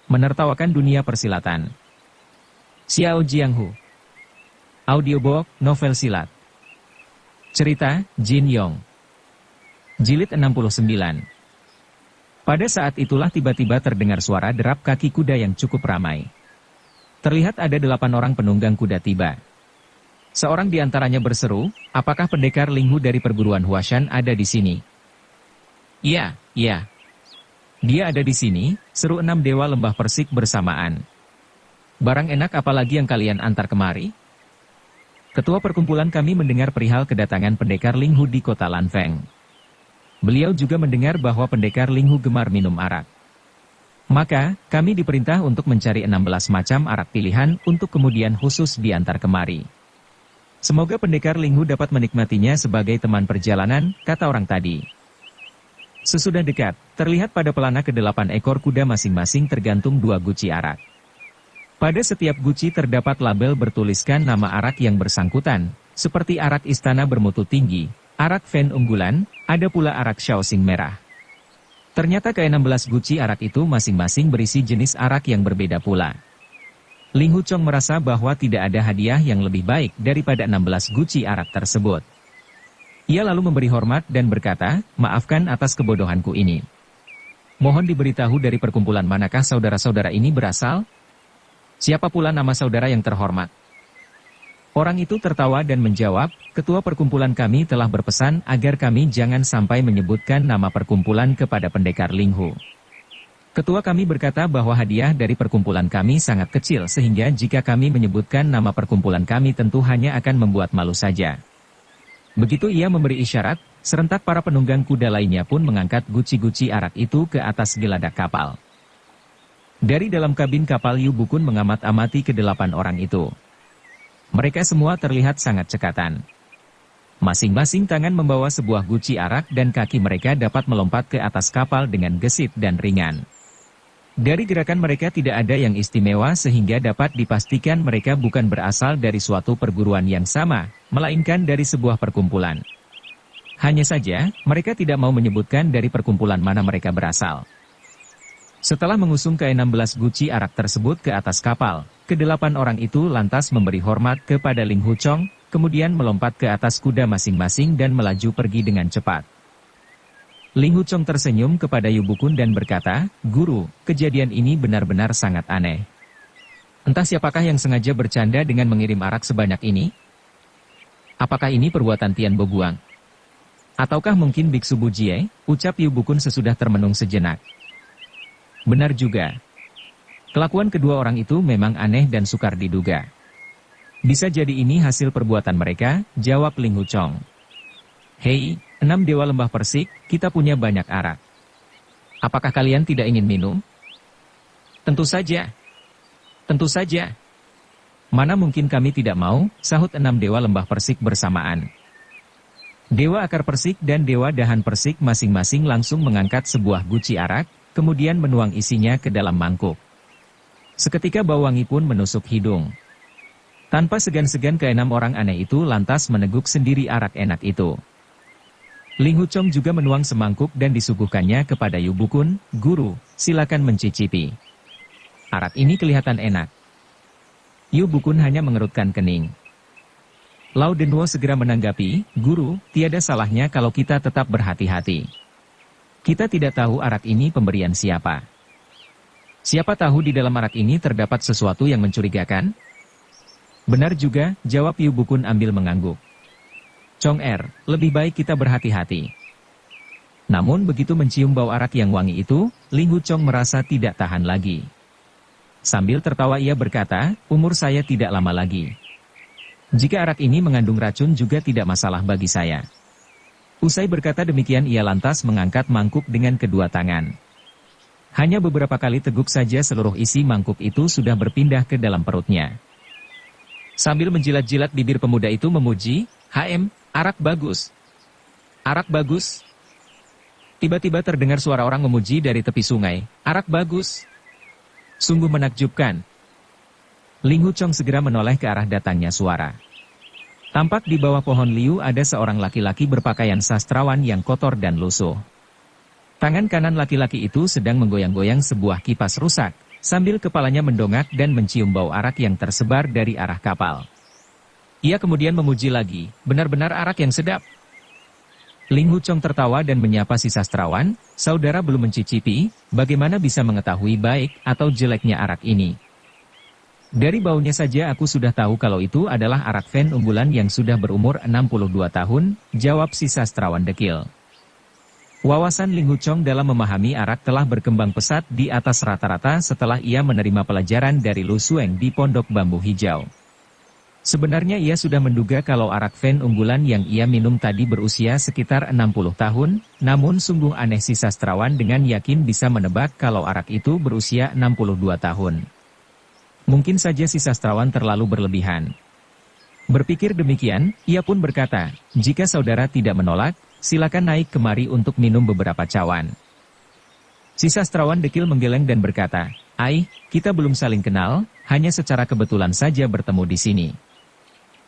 Menertawakan dunia persilatan. Xiao Jianghu. Audiobook, novel silat. Cerita, Jin Yong. Jilid 69. Pada saat itulah tiba-tiba terdengar suara derap kaki kuda yang cukup ramai. Terlihat ada 8 orang penunggang kuda tiba. Seorang di antaranya berseru, apakah pendekar Linghu dari perguruan Huashan ada di sini? Iya, iya. Dia ada di sini, seru 6 dewa lembah Persik bersamaan. Barang enak apalagi yang kalian antar kemari? Ketua perkumpulan kami mendengar perihal kedatangan pendekar Linghu di kota Lanfeng. Beliau juga mendengar bahwa pendekar Linghu gemar minum arak. Maka, kami diperintah untuk mencari 16 macam arak pilihan untuk kemudian khusus diantar kemari. Semoga pendekar Linghu dapat menikmatinya sebagai teman perjalanan, kata orang tadi. Sesudah dekat, terlihat pada pelana ke-8 ekor kuda masing-masing tergantung 2 guci arak. Pada setiap guci terdapat label bertuliskan nama arak yang bersangkutan, seperti arak istana bermutu tinggi, arak Fen unggulan, ada pula arak Shaoxing merah. Ternyata ke-16 guci arak itu masing-masing berisi jenis arak yang berbeda pula. Ling Huchong merasa bahwa tidak ada hadiah yang lebih baik daripada 16 guci arak tersebut. Ia lalu memberi hormat dan berkata, maafkan atas kebodohanku ini. Mohon diberitahu dari perkumpulan manakah saudara-saudara ini berasal? Siapa pula nama saudara yang terhormat? Orang itu tertawa dan menjawab, ketua perkumpulan kami telah berpesan agar kami jangan sampai menyebutkan nama perkumpulan kepada pendekar Linghu. Ketua kami berkata bahwa hadiah dari perkumpulan kami sangat kecil sehingga jika kami menyebutkan nama perkumpulan kami tentu hanya akan membuat malu saja. Begitu ia memberi isyarat, serentak para penunggang kuda lainnya pun mengangkat guci-guci arak itu ke atas geladak kapal. Dari dalam kabin kapal Yu Bukun mengamat-amati ke-8 orang itu. Mereka semua terlihat sangat cekatan. Masing-masing tangan membawa sebuah guci arak dan kaki mereka dapat melompat ke atas kapal dengan gesit dan ringan. Dari gerakan mereka tidak ada yang istimewa sehingga dapat dipastikan mereka bukan berasal dari suatu perguruan yang sama, melainkan dari sebuah perkumpulan. Hanya saja, mereka tidak mau menyebutkan dari perkumpulan mana mereka berasal. Setelah mengusung ke-16 guci arak tersebut ke atas kapal, ke-8 orang itu lantas memberi hormat kepada Ling Huchong, kemudian melompat ke atas kuda masing-masing dan melaju pergi dengan cepat. Ling Huchong tersenyum kepada Yu Bukun dan berkata, Guru, kejadian ini benar-benar sangat aneh. Entah siapakah yang sengaja bercanda dengan mengirim arak sebanyak ini? Apakah ini perbuatan Tian Bo Guang? Ataukah mungkin Biksu Bujie? Ucap Yu Bukun sesudah termenung sejenak. Benar juga. Kelakuan kedua orang itu memang aneh dan sukar diduga. Bisa jadi ini hasil perbuatan mereka, jawab Ling Huchong. Hei, 6 dewa lembah Persik, kita punya banyak arak. Apakah kalian tidak ingin minum? Tentu saja. Tentu saja. Mana mungkin kami tidak mau, sahut 6 dewa lembah Persik bersamaan. Dewa akar Persik dan dewa dahan Persik masing-masing langsung mengangkat sebuah guci arak, kemudian menuang isinya ke dalam mangkuk. Seketika bau wangi pun menusuk hidung. Tanpa segan-segan ke-6 orang aneh itu lantas meneguk sendiri arak enak itu. Ling Huchong juga menuang semangkuk dan disuguhkannya kepada Yu Bukun, Guru, silakan mencicipi. Arak ini kelihatan enak. Yu Bukun hanya mengerutkan kening. Lao Denwo segera menanggapi, Guru, tiada salahnya kalau kita tetap berhati-hati. Kita tidak tahu arak ini pemberian siapa. Siapa tahu di dalam arak ini terdapat sesuatu yang mencurigakan? Benar juga, jawab Yu Bukun ambil mengangguk. Chong lebih baik kita berhati-hati. Namun begitu mencium bau arak yang wangi itu, Ling Huchong merasa tidak tahan lagi. Sambil tertawa ia berkata, umur saya tidak lama lagi. Jika arak ini mengandung racun juga tidak masalah bagi saya. Usai berkata demikian ia lantas mengangkat mangkuk dengan kedua tangan. Hanya beberapa kali teguk saja seluruh isi mangkuk itu sudah berpindah ke dalam perutnya. Sambil menjilat-jilat bibir pemuda itu memuji, arak bagus. Arak bagus. Tiba-tiba terdengar suara orang memuji dari tepi sungai, arak bagus. Sungguh menakjubkan. Ling Huchong segera menoleh ke arah datangnya suara. Tampak di bawah pohon liu ada seorang laki-laki berpakaian sastrawan yang kotor dan lusuh. Tangan kanan laki-laki itu sedang menggoyang-goyang sebuah kipas rusak, sambil kepalanya mendongak dan mencium bau arak yang tersebar dari arah kapal. Ia kemudian memuji lagi, benar-benar arak yang sedap. Ling Hu Chong tertawa dan menyapa si sastrawan, saudara belum mencicipi, bagaimana bisa mengetahui baik atau jeleknya arak ini? Dari baunya saja aku sudah tahu kalau itu adalah arak Fen unggulan yang sudah berumur 62 tahun, jawab si sastrawan dekil. Wawasan Ling Hu Chong dalam memahami arak telah berkembang pesat di atas rata-rata setelah ia menerima pelajaran dari Lu Sueng di Pondok Bambu Hijau. Sebenarnya ia sudah menduga kalau arak Fen unggulan yang ia minum tadi berusia sekitar 60 tahun, namun sungguh aneh si sastrawan dengan yakin bisa menebak kalau arak itu berusia 62 tahun. Mungkin saja si sastrawan terlalu berlebihan. Berpikir demikian, ia pun berkata, jika saudara tidak menolak, silakan naik kemari untuk minum beberapa cawan. Si sastrawan dekil menggeleng dan berkata, kita belum saling kenal, hanya secara kebetulan saja bertemu di sini.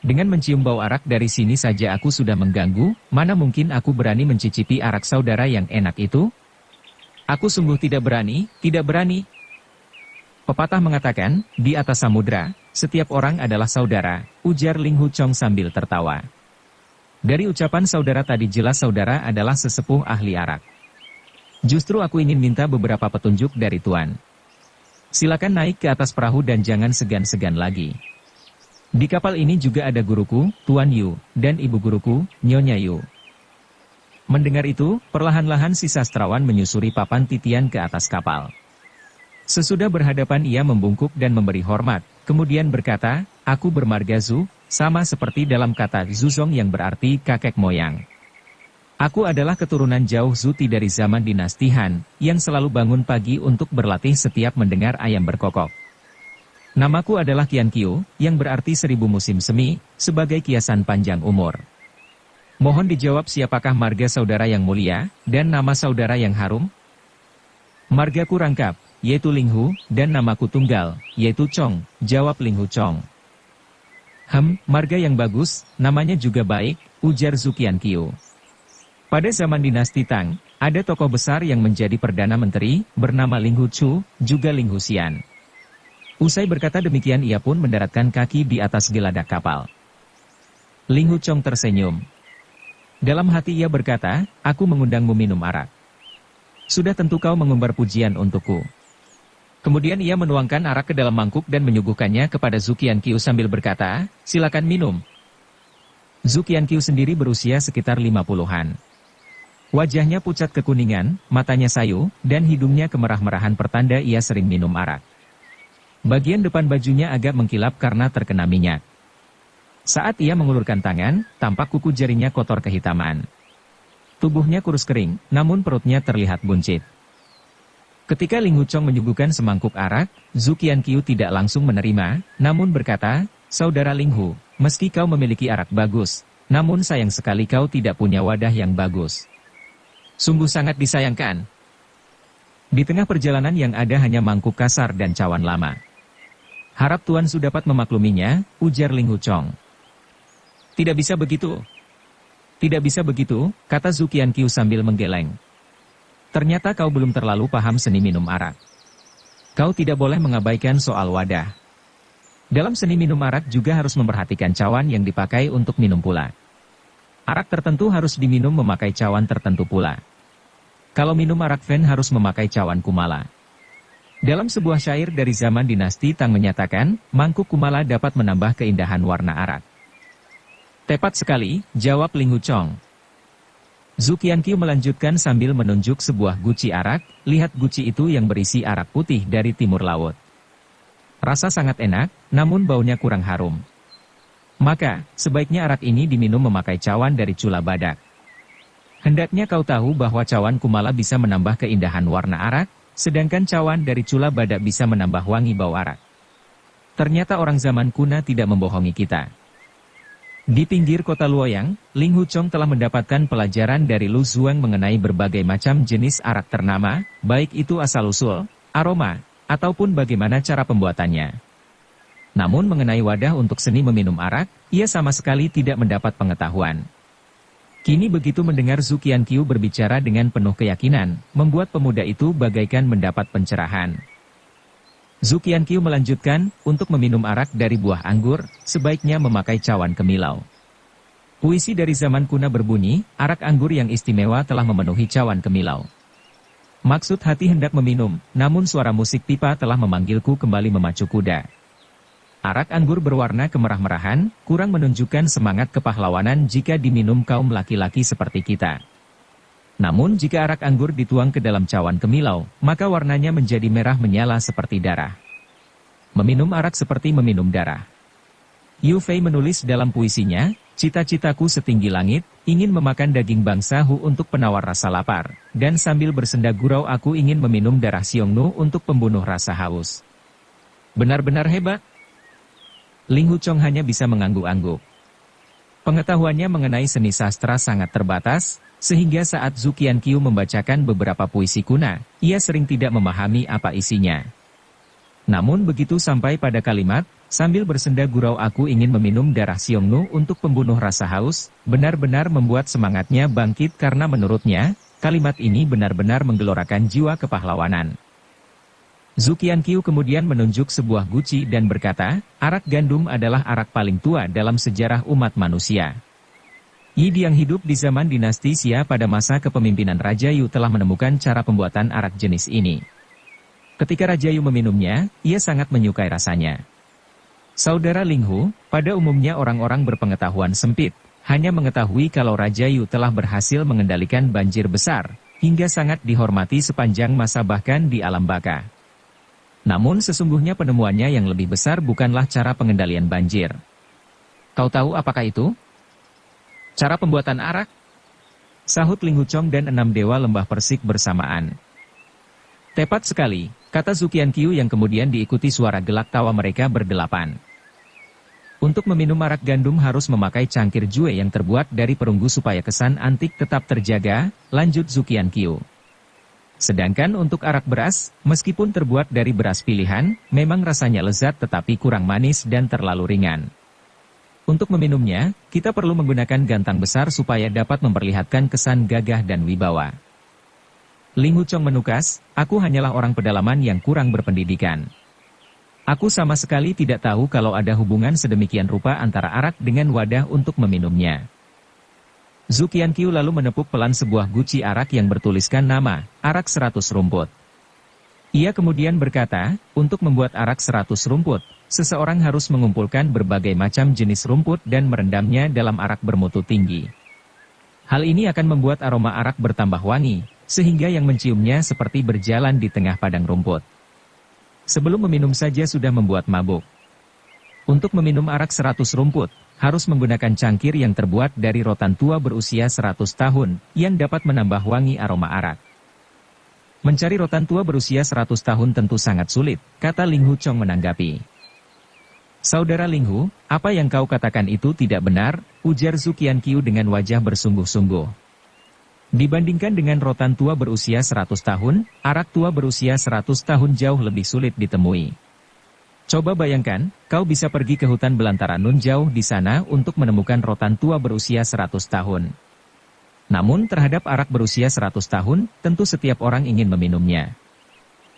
Dengan mencium bau arak dari sini saja aku sudah mengganggu, mana mungkin aku berani mencicipi arak saudara yang enak itu? Aku sungguh tidak berani, tidak berani. Pepatah mengatakan, di atas samudra, setiap orang adalah saudara, ujar Ling Hu Chong sambil tertawa. Dari ucapan saudara tadi jelas saudara adalah sesepuh ahli arak. Justru aku ingin minta beberapa petunjuk dari Tuan. Silakan naik ke atas perahu dan jangan segan-segan lagi. Di kapal ini juga ada guruku, Tuan Yu, dan ibu guruku, Nyonya Yu. Mendengar itu, perlahan-lahan si sastrawan menyusuri papan titian ke atas kapal. Sesudah berhadapan ia membungkuk dan memberi hormat, kemudian berkata, aku bermarga Zu, sama seperti dalam kata Zuzong yang berarti kakek moyang. Aku adalah keturunan jauh Zuti dari zaman dinasti Han, yang selalu bangun pagi untuk berlatih setiap mendengar ayam berkokok. Namaku adalah Qian Qiu, yang berarti 1000 musim semi, sebagai kiasan panjang umur. Mohon dijawab siapakah marga saudara yang mulia, dan nama saudara yang harum? Margaku rangkap, yaitu Ling Hu, dan namaku tunggal, yaitu Chong, jawab Ling Hu Chong. Marga yang bagus, namanya juga baik, ujar Zu Qian Qiu. Pada zaman dinasti Tang, ada tokoh besar yang menjadi Perdana Menteri, bernama Ling Hu Chu, juga Ling Hu Xian. Usai berkata demikian ia pun mendaratkan kaki di atas geladak kapal. Ling Hu Chong tersenyum. Dalam hati ia berkata, aku mengundangmu minum arak. Sudah tentu kau mengumbar pujian untukku. Kemudian ia menuangkan arak ke dalam mangkuk dan menyuguhkannya kepada Zu Qian Qiu sambil berkata, silakan minum. Zu Qian Qiu sendiri berusia sekitar 50-an. Wajahnya pucat kekuningan, matanya sayu, dan hidungnya kemerah-merahan pertanda ia sering minum arak. Bagian depan bajunya agak mengkilap karena terkena minyak. Saat ia mengulurkan tangan, tampak kuku jarinya kotor kehitaman. Tubuhnya kurus kering, namun perutnya terlihat buncit. Ketika Ling Hu Chong menyuguhkan semangkuk arak, Zu Qian Qiu tidak langsung menerima, namun berkata, saudara Ling Hu, meski kau memiliki arak bagus, namun sayang sekali kau tidak punya wadah yang bagus. Sungguh sangat disayangkan. Di tengah perjalanan yang ada hanya mangkuk kasar dan cawan lama. Harap Tuan Su dapat memakluminya, ujar Ling Hu Chong. Tidak bisa begitu. Tidak bisa begitu, kata Zu Qian Qiu sambil menggeleng. Ternyata kau belum terlalu paham seni minum arak. Kau tidak boleh mengabaikan soal wadah. Dalam seni minum arak juga harus memperhatikan cawan yang dipakai untuk minum pula. Arak tertentu harus diminum memakai cawan tertentu pula. Kalau minum arak Fen harus memakai cawan kumala. Dalam sebuah syair dari zaman dinasti Tang menyatakan, mangkuk kumala dapat menambah keindahan warna arak. Tepat sekali, jawab Ling Hu Chong. Zu Qian Qiu melanjutkan sambil menunjuk sebuah guci arak, lihat guci itu yang berisi arak putih dari timur laut. Rasa sangat enak, namun baunya kurang harum. Maka, sebaiknya arak ini diminum memakai cawan dari cula badak. Hendaknya kau tahu bahwa cawan kumala bisa menambah keindahan warna arak, sedangkan cawan dari cula badak bisa menambah wangi bau arak. Ternyata orang zaman kuno tidak membohongi kita. Di pinggir kota Luoyang, Ling Hu Chong telah mendapatkan pelajaran dari Lu Zuang mengenai berbagai macam jenis arak ternama, baik itu asal-usul, aroma, ataupun bagaimana cara pembuatannya. Namun mengenai wadah untuk seni meminum arak, ia sama sekali tidak mendapat pengetahuan. Kini begitu mendengar Zu Qian Qiu berbicara dengan penuh keyakinan, membuat pemuda itu bagaikan mendapat pencerahan. Zhu Qianqiu melanjutkan, untuk meminum arak dari buah anggur, sebaiknya memakai cawan kemilau. Puisi dari zaman kuno berbunyi, arak anggur yang istimewa telah memenuhi cawan kemilau. Maksud hati hendak meminum, namun suara musik pipa telah memanggilku kembali memacu kuda. Arak anggur berwarna kemerah-merahan, kurang menunjukkan semangat kepahlawanan jika diminum kaum laki-laki seperti kita. Namun jika arak anggur dituang ke dalam cawan kemilau, maka warnanya menjadi merah menyala seperti darah. Meminum arak seperti meminum darah. Yu Fei menulis dalam puisinya, cita-citaku setinggi langit, ingin memakan daging bangsa Hu untuk penawar rasa lapar, dan sambil bersenda gurau aku ingin meminum darah Xiongnu untuk pembunuh rasa haus. Benar-benar hebat. Ling Huchong hanya bisa mengangguk-angguk. Pengetahuannya mengenai seni sastra sangat terbatas, sehingga saat Zhu Qianqiu membacakan beberapa puisi kuno, ia sering tidak memahami apa isinya. Namun begitu sampai pada kalimat, sambil bersenda gurau aku ingin meminum darah Xiongnu untuk pembunuh rasa haus, benar-benar membuat semangatnya bangkit karena menurutnya, kalimat ini benar-benar menggelorakan jiwa kepahlawanan. Zhu Qianqiu kemudian menunjuk sebuah guci dan berkata, arak gandum adalah arak paling tua dalam sejarah umat manusia. Yi yang hidup di zaman dinasti Xia pada masa kepemimpinan Raja Yu telah menemukan cara pembuatan arak jenis ini. Ketika Raja Yu meminumnya, ia sangat menyukai rasanya. Saudara Ling Hu, pada umumnya orang-orang berpengetahuan sempit, hanya mengetahui kalau Raja Yu telah berhasil mengendalikan banjir besar, hingga sangat dihormati sepanjang masa bahkan di alam baka. Namun sesungguhnya penemuannya yang lebih besar bukanlah cara pengendalian banjir. Kau tahu apakah itu? Cara pembuatan arak? Sahut Ling Huchong dan 6 dewa lembah Persik bersamaan. Tepat sekali, kata Zhu Qianqiu yang kemudian diikuti suara gelak tawa mereka berdelapan. Untuk meminum arak gandum harus memakai cangkir jue yang terbuat dari perunggu supaya kesan antik tetap terjaga, lanjut Zhu Qianqiu. Sedangkan untuk arak beras, meskipun terbuat dari beras pilihan, memang rasanya lezat tetapi kurang manis dan terlalu ringan. Untuk meminumnya, kita perlu menggunakan gantang besar supaya dapat memperlihatkan kesan gagah dan wibawa. Ling Huchong menukas, aku hanyalah orang pedalaman yang kurang berpendidikan. Aku sama sekali tidak tahu kalau ada hubungan sedemikian rupa antara arak dengan wadah untuk meminumnya. Zhu Qianqiu lalu menepuk pelan sebuah guci arak yang bertuliskan nama, arak 100 rumput. Ia kemudian berkata, untuk membuat arak 100 rumput, seseorang harus mengumpulkan berbagai macam jenis rumput dan merendamnya dalam arak bermutu tinggi. Hal ini akan membuat aroma arak bertambah wangi, sehingga yang menciumnya seperti berjalan di tengah padang rumput. Sebelum meminum saja sudah membuat mabuk. Untuk meminum arak 100 rumput, harus menggunakan cangkir yang terbuat dari rotan tua berusia 100 tahun, yang dapat menambah wangi aroma arak. Mencari rotan tua berusia 100 tahun tentu sangat sulit, kata Ling Huchong menanggapi. Saudara Ling Hu, apa yang kau katakan itu tidak benar, ujar Zhu Qianqiu dengan wajah bersungguh-sungguh. Dibandingkan dengan rotan tua berusia 100 tahun, arak tua berusia 100 tahun jauh lebih sulit ditemui. Coba bayangkan, kau bisa pergi ke hutan belantara Nun jauh di sana untuk menemukan rotan tua berusia 100 tahun. Namun terhadap arak berusia 100 tahun, tentu setiap orang ingin meminumnya.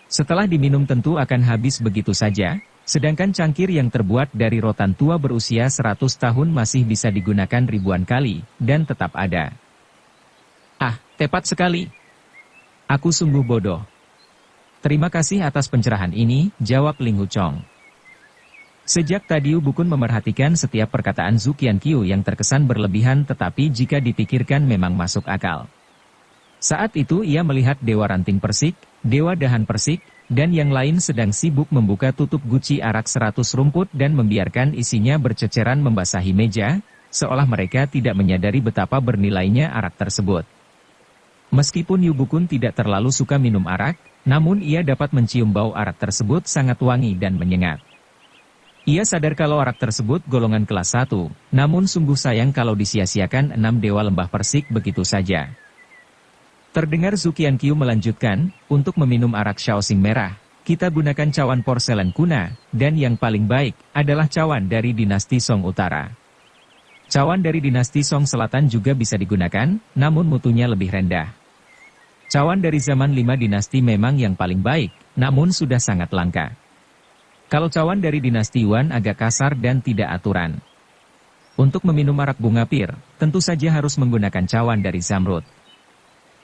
Setelah diminum tentu akan habis begitu saja, sedangkan cangkir yang terbuat dari rotan tua berusia 100 tahun masih bisa digunakan ribuan kali, dan tetap ada. Ah, tepat sekali. Aku sungguh bodoh. Terima kasih atas pencerahan ini, jawab Ling Huchong. Sejak tadi Bukun memerhatikan setiap perkataan Zhu Qianqiu yang terkesan berlebihan tetapi jika dipikirkan memang masuk akal. Saat itu ia melihat Dewa Ranting Persik, Dewa Dahan Persik, dan yang lain sedang sibuk membuka tutup guci arak 100 rumput dan membiarkan isinya berceceran membasahi meja, seolah mereka tidak menyadari betapa bernilainya arak tersebut. Meskipun Yu Bukun tidak terlalu suka minum arak, namun ia dapat mencium bau arak tersebut sangat wangi dan menyengat. Ia sadar kalau arak tersebut golongan kelas 1, namun sungguh sayang kalau disia-siakan 6 dewa lembah Persik begitu saja. Terdengar Zhu Qianqiu melanjutkan, untuk meminum arak Shaoxing merah, kita gunakan cawan porselen kuno, dan yang paling baik adalah cawan dari dinasti Song Utara. Cawan dari dinasti Song Selatan juga bisa digunakan, namun mutunya lebih rendah. Cawan dari zaman 5 dinasti memang yang paling baik, namun sudah sangat langka. Kalau cawan dari dinasti Yuan agak kasar dan tidak aturan. Untuk meminum arak bunga pir, tentu saja harus menggunakan cawan dari zamrud.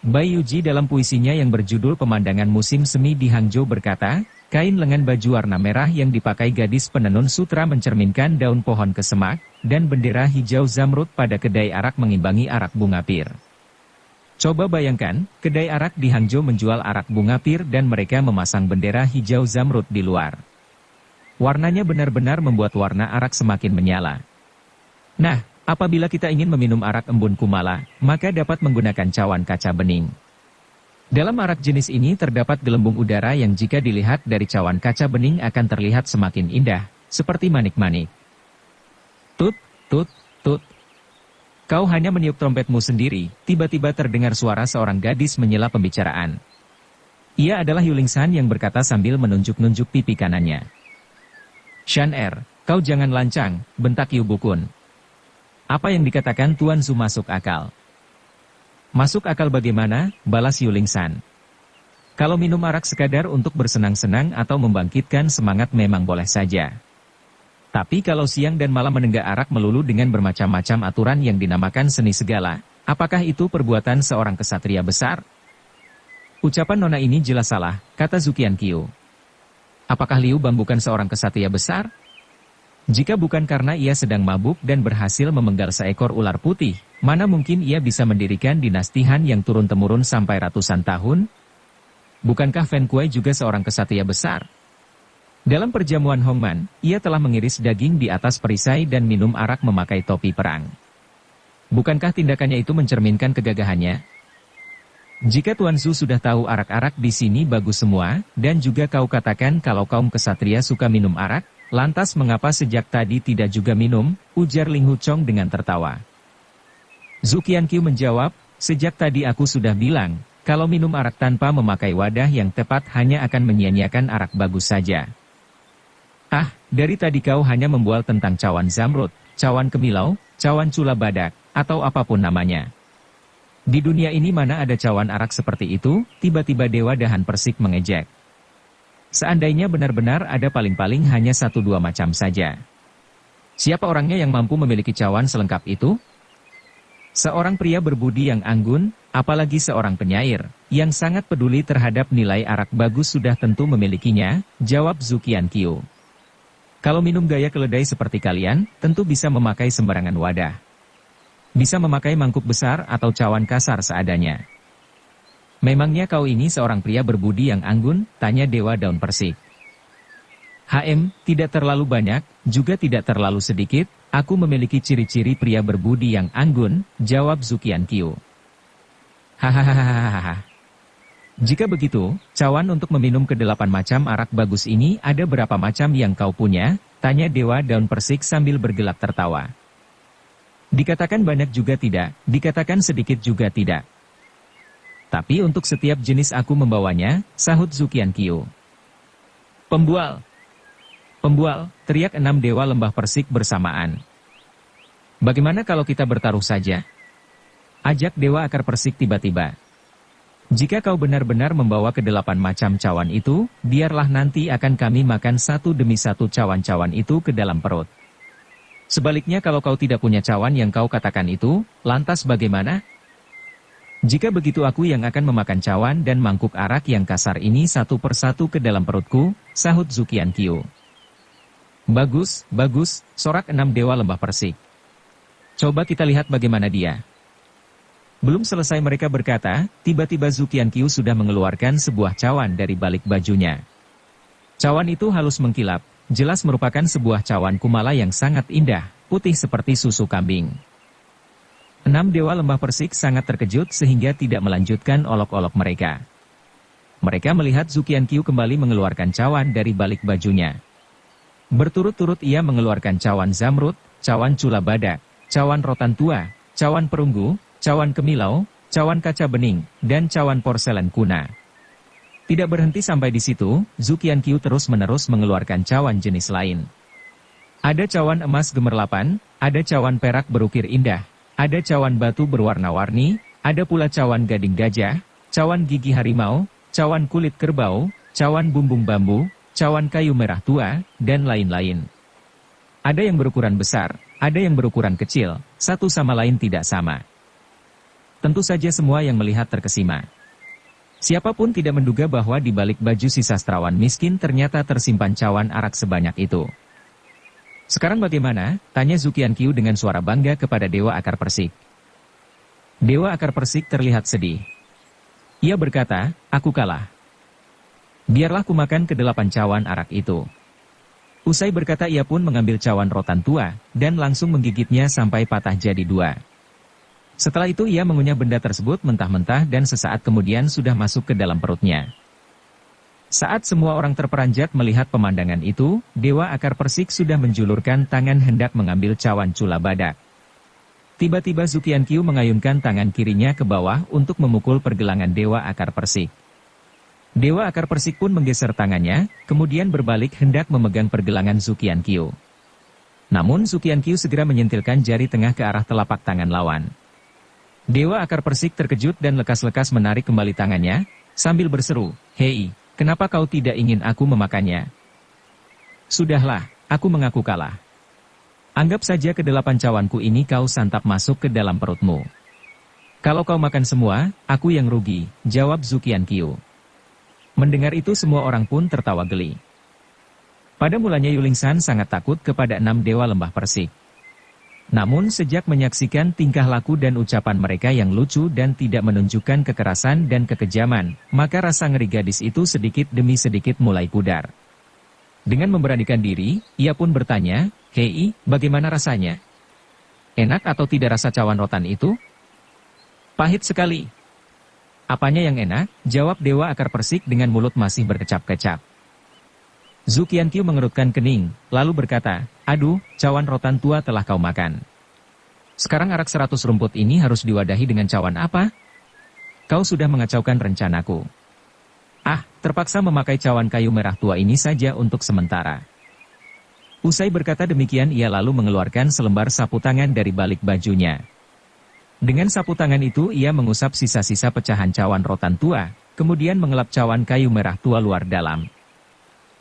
Bai Yuji dalam puisinya yang berjudul Pemandangan Musim Semi di Hangzhou berkata, kain lengan baju warna merah yang dipakai gadis penenun sutra mencerminkan daun pohon kesemak, dan bendera hijau zamrud pada kedai arak mengimbangi arak bunga pir. Coba bayangkan, kedai arak di Hangzhou menjual arak bunga pir dan mereka memasang bendera hijau zamrud di luar. Warnanya benar-benar membuat warna arak semakin menyala. Nah, apabila kita ingin meminum arak embun kumala, maka dapat menggunakan cawan kaca bening. Dalam arak jenis ini terdapat gelembung udara yang jika dilihat dari cawan kaca bening akan terlihat semakin indah, seperti manik-manik. Tut, tut, tut. Kau hanya meniup trompetmu sendiri, tiba-tiba terdengar suara seorang gadis menyela pembicaraan. Ia adalah Yulingsan yang berkata sambil menunjuk-nunjuk pipi kanannya. Shan kau jangan lancang, bentak Yu Bukun. Apa yang dikatakan Tuan Zu masuk akal. Masuk akal bagaimana, balas Yulingsan. Kalau minum arak sekadar untuk bersenang-senang atau membangkitkan semangat memang boleh saja. Tapi kalau siang dan malam menenggak arak melulu dengan bermacam-macam aturan yang dinamakan seni segala, apakah itu perbuatan seorang kesatria besar? Ucapan nona ini jelas salah, kata Zukian Qiu. Apakah Liu Bang bukan seorang kesatria besar? Jika bukan karena ia sedang mabuk dan berhasil memenggal seekor ular putih, mana mungkin ia bisa mendirikan dinasti Han yang turun-temurun sampai ratusan tahun? Bukankah Fen Kuai juga seorang kesatria besar? Dalam perjamuan Hongman, ia telah mengiris daging di atas perisai dan minum arak memakai topi perang. Bukankah tindakannya itu mencerminkan kegagahannya? Jika Tuan Zu sudah tahu arak-arak di sini bagus semua, dan juga kau katakan kalau kaum kesatria suka minum arak, lantas mengapa sejak tadi tidak juga minum, ujar Ling Huchong dengan tertawa. Zu Qianqiu menjawab, sejak tadi aku sudah bilang, kalau minum arak tanpa memakai wadah yang tepat hanya akan menyia-nyiakan arak bagus saja. Ah, dari tadi kau hanya membual tentang cawan zamrud, cawan kemilau, cawan cula badak, atau apapun namanya. Di dunia ini mana ada cawan arak seperti itu, tiba-tiba Dewa Dahan Persik mengejek. Seandainya benar-benar ada paling-paling hanya 1-2 macam saja. Siapa orangnya yang mampu memiliki cawan selengkap itu? Seorang pria berbudi yang anggun, apalagi seorang penyair, yang sangat peduli terhadap nilai arak bagus sudah tentu memilikinya, jawab Zu Qianqiu. Kalau minum gaya keledai seperti kalian, tentu bisa memakai sembarangan wadah. Bisa memakai mangkuk besar atau cawan kasar seadanya. Memangnya kau ini seorang pria berbudi yang anggun? Tanya Dewa Daun Persik. Tidak terlalu banyak, juga tidak terlalu sedikit, aku memiliki ciri-ciri pria berbudi yang anggun, jawab Zu Qianqiu. Hahaha. Jika begitu, cawan untuk meminum ke-8 macam arak bagus ini ada berapa macam yang kau punya? Tanya Dewa Daun Persik sambil bergelak tertawa. Dikatakan banyak juga tidak, dikatakan sedikit juga tidak. Tapi untuk setiap jenis aku membawanya, sahut Zu Qianqiu. Pembual! Pembual, teriak 6 dewa lembah Persik bersamaan. Bagaimana kalau kita bertaruh saja? Ajak Dewa Akar Persik tiba-tiba. Jika kau benar-benar membawa ke-8 macam cawan itu, biarlah nanti akan kami makan satu demi satu cawan-cawan itu ke dalam perut. Sebaliknya kalau kau tidak punya cawan yang kau katakan itu, lantas bagaimana? Jika begitu aku yang akan memakan cawan dan mangkuk arak yang kasar ini satu persatu ke dalam perutku, sahut Zu Qianqiu. Bagus, bagus, sorak 6 dewa lembah Persik. Coba kita lihat bagaimana dia. Belum selesai mereka berkata, tiba-tiba Zu Qianqiu sudah mengeluarkan sebuah cawan dari balik bajunya. Cawan itu halus mengkilap. Jelas merupakan sebuah cawan kumala yang sangat indah, putih seperti susu kambing. 6 dewa lembah Persik sangat terkejut sehingga tidak melanjutkan olok-olok mereka. Mereka melihat Zu Qianqiu kembali mengeluarkan cawan dari balik bajunya. Berturut-turut ia mengeluarkan cawan zamrud, cawan cula badak, cawan rotan tua, cawan perunggu, cawan kemilau, cawan kaca bening, dan cawan porselen kuna. Tidak berhenti sampai di situ, Zu Qianqiu terus-menerus mengeluarkan cawan jenis lain. Ada cawan emas gemerlapan, ada cawan perak berukir indah, ada cawan batu berwarna-warni, ada pula cawan gading gajah, cawan gigi harimau, cawan kulit kerbau, cawan bumbung bambu, cawan kayu merah tua, dan lain-lain. Ada yang berukuran besar, ada yang berukuran kecil, satu sama lain tidak sama. Tentu saja semua yang melihat terkesima. Siapapun tidak menduga bahwa di balik baju si sastrawan miskin ternyata tersimpan cawan arak sebanyak itu. Sekarang bagaimana? Tanya Zukian Kyu dengan suara bangga kepada Dewa Akar Persik. Dewa Akar Persik terlihat sedih. Ia berkata, aku kalah. Biarlah ku makan ke-8 cawan arak itu. Usai berkata ia pun mengambil cawan rotan tua, dan langsung menggigitnya sampai patah jadi 2. Setelah itu ia mengunyah benda tersebut mentah-mentah dan sesaat kemudian sudah masuk ke dalam perutnya. Saat semua orang terperanjat melihat pemandangan itu, Dewa Akar Persik sudah menjulurkan tangan hendak mengambil cawan cula badak. Tiba-tiba Zukian-Kyu mengayunkan tangan kirinya ke bawah untuk memukul pergelangan Dewa Akar Persik. Dewa Akar Persik pun menggeser tangannya, kemudian berbalik hendak memegang pergelangan Zukian-Kyu. Namun Zukian-Kyu segera menyentilkan jari tengah ke arah telapak tangan lawan. Dewa Akar Persik terkejut dan lekas-lekas menarik kembali tangannya, sambil berseru, "Hei, kenapa kau tidak ingin aku memakannya? Sudahlah, aku mengaku kalah. Anggap saja ke-8 cawanku ini kau santap masuk ke dalam perutmu. Kalau kau makan semua, aku yang rugi," jawab Zukian-Kyu. Mendengar itu semua orang pun tertawa geli. Pada mulanya Yulingsan sangat takut kepada 6 dewa lembah Persik. Namun sejak menyaksikan tingkah laku dan ucapan mereka yang lucu dan tidak menunjukkan kekerasan dan kekejaman, maka rasa ngeri gadis itu sedikit demi sedikit mulai pudar. Dengan memberanikan diri, ia pun bertanya, "Hei, bagaimana rasanya? Enak atau tidak rasa cawan rotan itu?" "Pahit sekali." "Apanya yang enak?" jawab Dewa Akar Persik dengan mulut masih berkecap-kecap. Zukian-Kyu mengerutkan kening, lalu berkata, "Aduh, cawan rotan tua telah kau makan. Sekarang arak 100 rumput ini harus diwadahi dengan cawan apa? Kau sudah mengacaukan rencanaku. Ah, terpaksa memakai cawan kayu merah tua ini saja untuk sementara." Usai berkata demikian ia lalu mengeluarkan selembar sapu tangan dari balik bajunya. Dengan sapu tangan itu ia mengusap sisa-sisa pecahan cawan rotan tua, kemudian mengelap cawan kayu merah tua luar dalam.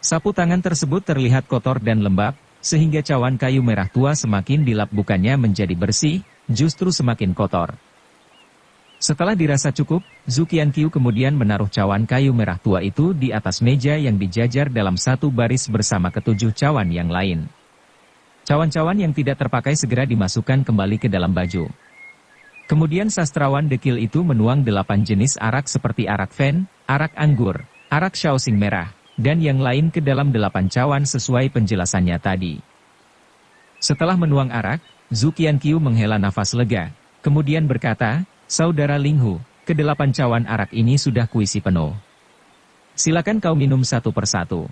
Sapu tangan tersebut terlihat kotor dan lembab, sehingga cawan kayu merah tua semakin dilap bukannya menjadi bersih, justru semakin kotor. Setelah dirasa cukup, Zukian-Kyu kemudian menaruh cawan kayu merah tua itu di atas meja yang dijajar dalam satu baris bersama ke-7 cawan yang lain. Cawan-cawan yang tidak terpakai segera dimasukkan kembali ke dalam baju. Kemudian sastrawan dekil itu menuang 8 jenis arak seperti arak fen, arak anggur, arak shaoxing merah, dan yang lain ke dalam 8 cawan sesuai penjelasannya tadi. Setelah menuang arak, Zukian-Kyu menghela nafas lega, kemudian berkata, "Saudara Linghu, ke-8 cawan arak ini sudah kuisi penuh. Silakan kau minum satu persatu.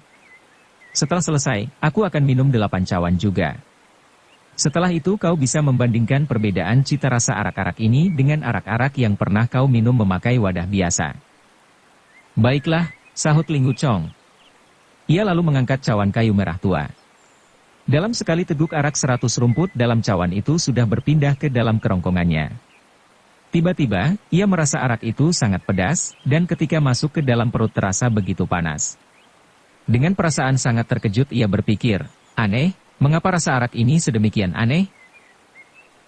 Setelah selesai, aku akan minum 8 cawan juga. Setelah itu kau bisa membandingkan perbedaan cita rasa arak-arak ini dengan arak-arak yang pernah kau minum memakai wadah biasa." "Baiklah," sahut Ling Wuchong. Ia lalu mengangkat cawan kayu merah tua. Dalam sekali teguk arak 100 rumput dalam cawan itu sudah berpindah ke dalam kerongkongannya. Tiba-tiba, ia merasa arak itu sangat pedas, dan ketika masuk ke dalam perut terasa begitu panas. Dengan perasaan sangat terkejut ia berpikir, "Aneh, mengapa rasa arak ini sedemikian aneh?"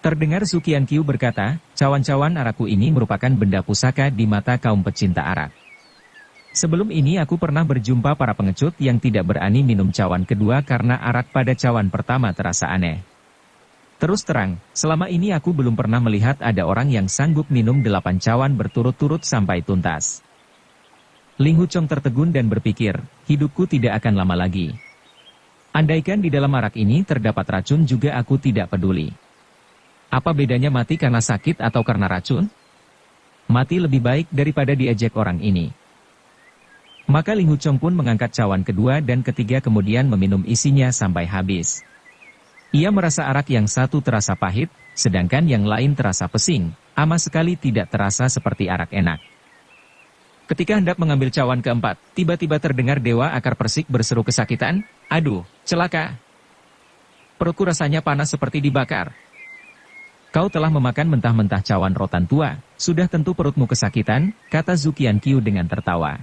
Terdengar Zukian-Kyu berkata, "Cawan-cawan arakku ini merupakan benda pusaka di mata kaum pecinta arak. Sebelum ini aku pernah berjumpa para pengecut yang tidak berani minum cawan kedua karena arak pada cawan pertama terasa aneh. Terus terang, selama ini aku belum pernah melihat ada orang yang sanggup minum 8 cawan berturut-turut sampai tuntas." Ling Wuchong tertegun dan berpikir, hidupku tidak akan lama lagi. Andaikan di dalam arak ini terdapat racun juga aku tidak peduli. Apa bedanya mati karena sakit atau karena racun? Mati lebih baik daripada diejek orang ini. Maka Ling Wuchong pun mengangkat cawan kedua dan ketiga kemudian meminum isinya sampai habis. Ia merasa arak yang satu terasa pahit, sedangkan yang lain terasa pesing, sama sekali tidak terasa seperti arak enak. Ketika hendak mengambil cawan keempat, tiba-tiba terdengar Dewa Akar Persik berseru kesakitan, "Aduh, celaka! Perutku rasanya panas seperti dibakar." "Kau telah memakan mentah-mentah cawan rotan tua, sudah tentu perutmu kesakitan," kata Zukian-Kyu dengan tertawa.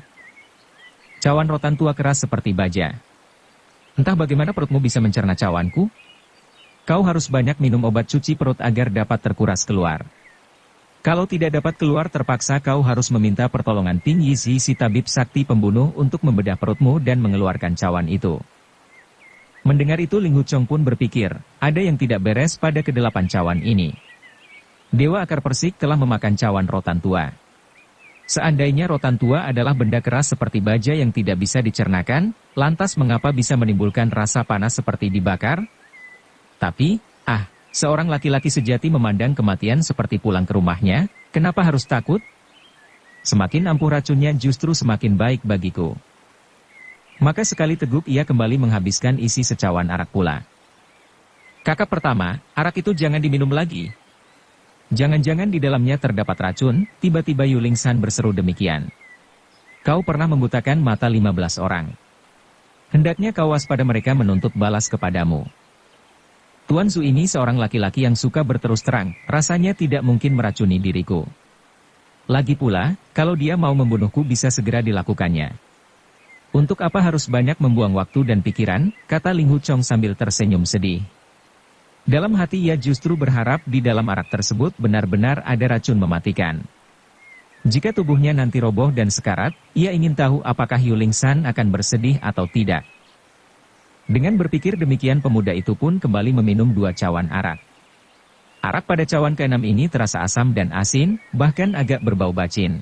Cawan rotan tua keras seperti baja. Entah bagaimana perutmu bisa mencerna cawanku? Kau harus banyak minum obat cuci perut agar dapat terkuras keluar. Kalau tidak dapat keluar terpaksa kau harus meminta pertolongan Ting Yizi si tabib sakti pembunuh untuk membedah perutmu dan mengeluarkan cawan itu. Mendengar itu Ling Huchong pun berpikir, ada yang tidak beres pada kedelapan cawan ini. Dewa akar persik telah memakan cawan rotan tua. Seandainya rotan tua adalah benda keras seperti baja yang tidak bisa dicernakan, lantas mengapa bisa menimbulkan rasa panas seperti dibakar? Tapi, seorang laki-laki sejati memandang kematian seperti pulang ke rumahnya, kenapa harus takut? Semakin ampuh racunnya justru semakin baik bagiku. Maka sekali teguk ia kembali menghabiskan isi secawan arak pula. Kakak pertama, arak itu jangan diminum lagi. Jangan-jangan di dalamnya terdapat racun, tiba-tiba Yuling San berseru demikian. Kau pernah membutakan mata 15 orang. Hendaknya kau waspada mereka menuntut balas kepadamu. Tuan Su ini seorang laki-laki yang suka berterus terang, rasanya tidak mungkin meracuni diriku. Lagi pula, kalau dia mau membunuhku bisa segera dilakukannya. Untuk apa harus banyak membuang waktu dan pikiran, kata Ling Huchong sambil tersenyum sedih. Dalam hati ia justru berharap di dalam arak tersebut benar-benar ada racun mematikan. Jika tubuhnya nanti roboh dan sekarat, ia ingin tahu apakah Yuling San akan bersedih atau tidak. Dengan berpikir demikian pemuda itu pun kembali meminum 2 cawan arak. Arak pada cawan ke-6 ini terasa asam dan asin, bahkan agak berbau bacin.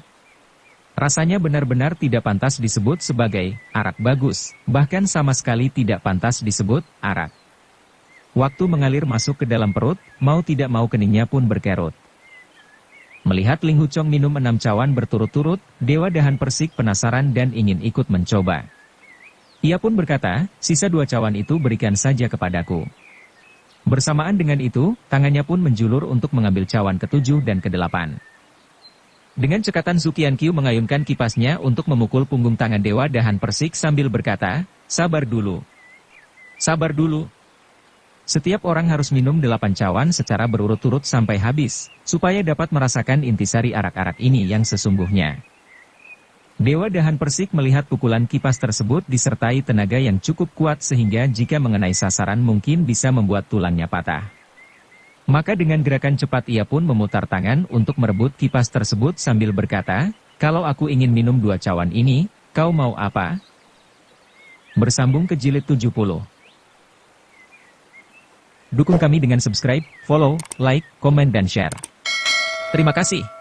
Rasanya benar-benar tidak pantas disebut sebagai arak bagus, bahkan sama sekali tidak pantas disebut arak. Waktu mengalir masuk ke dalam perut, mau tidak mau keningnya pun berkerut. Melihat Ling Huchong minum 6 cawan berturut-turut, Dewa Dahan Persik penasaran dan ingin ikut mencoba. Ia pun berkata, sisa 2 cawan itu berikan saja kepadaku. Bersamaan dengan itu, tangannya pun menjulur untuk mengambil cawan ke-7 dan ke-8. Dengan cekatan Su Qianqiu mengayunkan kipasnya untuk memukul punggung tangan Dewa Dahan Persik sambil berkata, sabar dulu. Sabar dulu. Setiap orang harus minum 8 cawan secara berurut-urut sampai habis, supaya dapat merasakan intisari arak-arak ini yang sesungguhnya. Dewa Dahan Persik melihat pukulan kipas tersebut disertai tenaga yang cukup kuat sehingga jika mengenai sasaran mungkin bisa membuat tulangnya patah. Maka dengan gerakan cepat ia pun memutar tangan untuk merebut kipas tersebut sambil berkata, kalau aku ingin minum 2 cawan ini, kau mau apa? Bersambung ke jilid 70. Dukung kami dengan subscribe, follow, like, komen dan share. Terima kasih.